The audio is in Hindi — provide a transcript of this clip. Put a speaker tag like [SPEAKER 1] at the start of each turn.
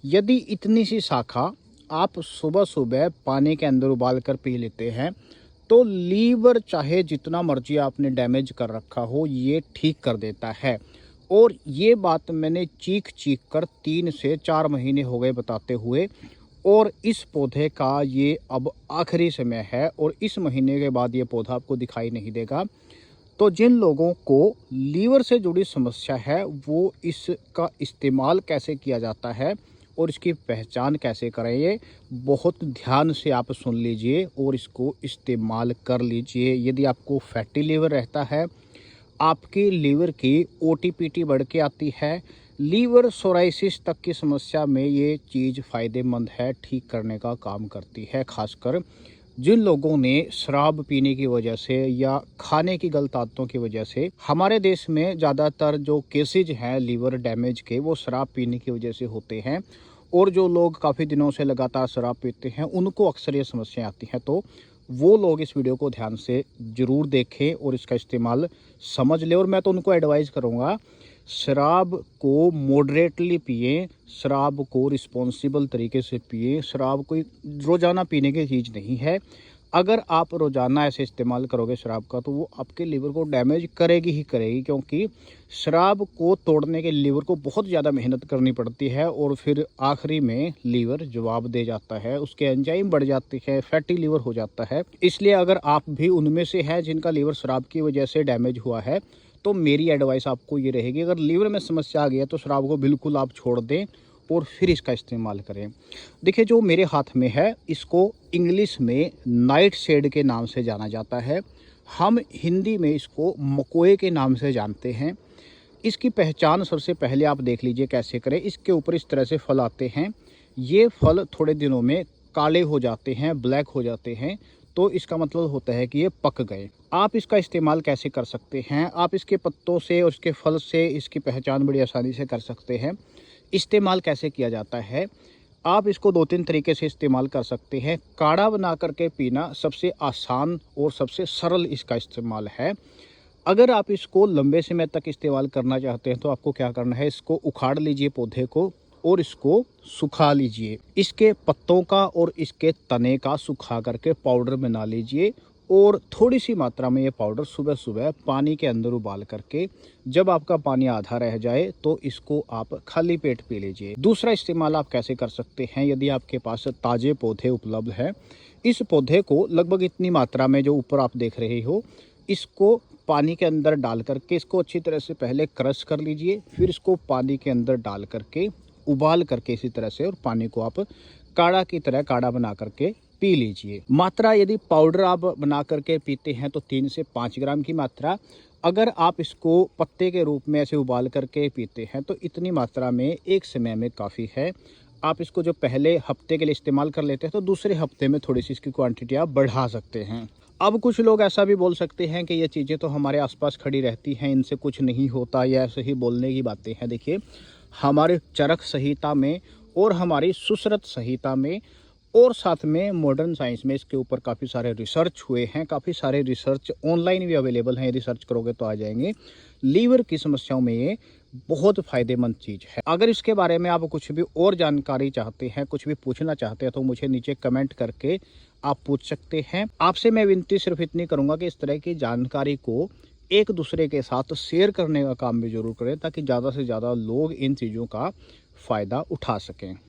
[SPEAKER 1] यदि इतनी सी शाखा आप सुबह सुबह पानी के अंदर उबाल कर पी लेते हैं तो लीवर चाहे जितना मर्जी आपने डैमेज कर रखा हो ये ठीक कर देता है। और ये बात मैंने चीख चीख कर 3 से 4 महीने हो गए बताते हुए, और इस पौधे का ये अब आखिरी समय है और इस महीने के बाद ये पौधा आपको दिखाई नहीं देगा। तो जिन लोगों को लीवर से जुड़ी समस्या है वो इसका इस्तेमाल कैसे किया जाता है और इसकी पहचान कैसे करें, ये बहुत ध्यान से आप सुन लीजिए और इसको इस्तेमाल कर लीजिए। यदि आपको फैटी लीवर रहता है, आपकी लीवर की ओटीपीटी बढ़ के आती है, लीवर सोराइसिस तक की समस्या में ये चीज़ फ़ायदेमंद है, ठीक करने का काम करती है। खासकर जिन लोगों ने शराब पीने की वजह से या खाने की गलत आदतों की वजह से, हमारे देश में ज़्यादातर जो केसेज हैं लीवर डैमेज के वो शराब पीने की वजह से होते हैं। और जो लोग काफ़ी दिनों से लगातार शराब पीते हैं उनको अक्सर ये समस्याएं आती हैं। तो वो लोग इस वीडियो को ध्यान से ज़रूर देखें और इसका इस्तेमाल समझ लें। और मैं तो उनको एडवाइस करूँगा, शराब को मॉडरेटली पिएं, शराब को रिस्पॉन्सिबल तरीके से पिएं। शराब कोई रोज़ाना पीने की चीज़ नहीं है। अगर आप रोज़ाना ऐसे इस्तेमाल करोगे शराब का तो वो आपके लीवर को डैमेज करेगी ही करेगी, क्योंकि शराब को तोड़ने के लीवर को बहुत ज़्यादा मेहनत करनी पड़ती है और फिर आखिरी में लीवर जवाब दे जाता है, उसके एंजाइम बढ़ जाती है, फैटी लीवर हो जाता है। इसलिए अगर आप भी उनमें से हैं जिनका लीवर शराब की वजह से डैमेज हुआ है तो मेरी एडवाइस आपको ये रहेगी, अगर लीवर में समस्या आ गई है तो शराब को बिल्कुल आप छोड़ दें और फिर इसका इस्तेमाल करें। देखिए जो मेरे हाथ में है इसको इंग्लिश में नाइट शेड के नाम से जाना जाता है, हम हिंदी में इसको मकोए के नाम से जानते हैं। इसकी पहचान सबसे पहले आप देख लीजिए कैसे करें। इसके ऊपर इस तरह से फल आते हैं, ये फल थोड़े दिनों में काले हो जाते हैं, ब्लैक हो जाते हैं, तो इसका मतलब होता है कि ये पक गए। आप इसका इस्तेमाल कैसे कर सकते हैं, आप इसके पत्तों से और इसके फल से इसकी पहचान बड़ी आसानी से कर सकते हैं। इस्तेमाल कैसे किया जाता है, आप इसको 2-3 तरीके से इस्तेमाल कर सकते हैं। काढ़ा बना करके पीना सबसे आसान और सबसे सरल इसका इस्तेमाल है। अगर आप इसको लंबे समय तक इस्तेमाल करना चाहते हैं तो आपको क्या करना है, इसको उखाड़ लीजिए पौधे को और इसको सुखा लीजिए। इसके पत्तों का और इसके तने का सुखा करके पाउडर बना लीजिए और थोड़ी सी मात्रा में ये पाउडर सुबह सुबह पानी के अंदर उबाल करके, जब आपका पानी आधा रह जाए तो इसको आप खाली पेट पी लीजिए। दूसरा इस्तेमाल आप कैसे कर सकते हैं, यदि आपके पास ताज़े पौधे उपलब्ध हैं, इस पौधे को लगभग इतनी मात्रा में जो ऊपर आप देख रहे हो, इसको पानी के अंदर डाल करके इसको अच्छी तरह से पहले क्रश कर लीजिए, फिर इसको पानी के अंदर डाल करके उबाल करके इसी तरह से, और पानी को आप काढ़ा की तरह काढ़ा बना करके पी लीजिए। मात्रा यदि पाउडर आप बना करके पीते हैं तो 3 से 5 ग्राम की मात्रा, अगर आप इसको पत्ते के रूप में ऐसे उबाल करके पीते हैं तो इतनी मात्रा में एक समय में काफ़ी है। आप इसको जो पहले हफ्ते के लिए इस्तेमाल कर लेते हैं तो दूसरे हफ्ते में थोड़ी सी इसकी क्वांटिटी आप बढ़ा सकते हैं। अब कुछ लोग ऐसा भी बोल सकते हैं कि ये चीज़ें तो हमारे आसपास खड़ी रहती हैं, इनसे कुछ नहीं होता, या ऐसे ही बोलने की बातें हैं। देखिए हमारे चरक संहिता में और हमारी सुश्रुत संहिता में और साथ में मॉडर्न साइंस में इसके ऊपर काफ़ी सारे रिसर्च हुए हैं, काफ़ी सारे रिसर्च ऑनलाइन भी अवेलेबल हैं, यदि सर्च करोगे तो आ जाएंगे। लीवर की समस्याओं में ये बहुत फ़ायदेमंद चीज़ है। अगर इसके बारे में आप कुछ भी और जानकारी चाहते हैं, कुछ भी पूछना चाहते हैं तो मुझे नीचे कमेंट करके आप पूछ सकते हैं। आपसे मैं विनती सिर्फ इतनी करूँगा कि इस तरह की जानकारी को एक दूसरे के साथ शेयर करने का काम भी ज़रूर करें, ताकि ज़्यादा से ज़्यादा लोग इन चीज़ों का फ़ायदा उठा सकें।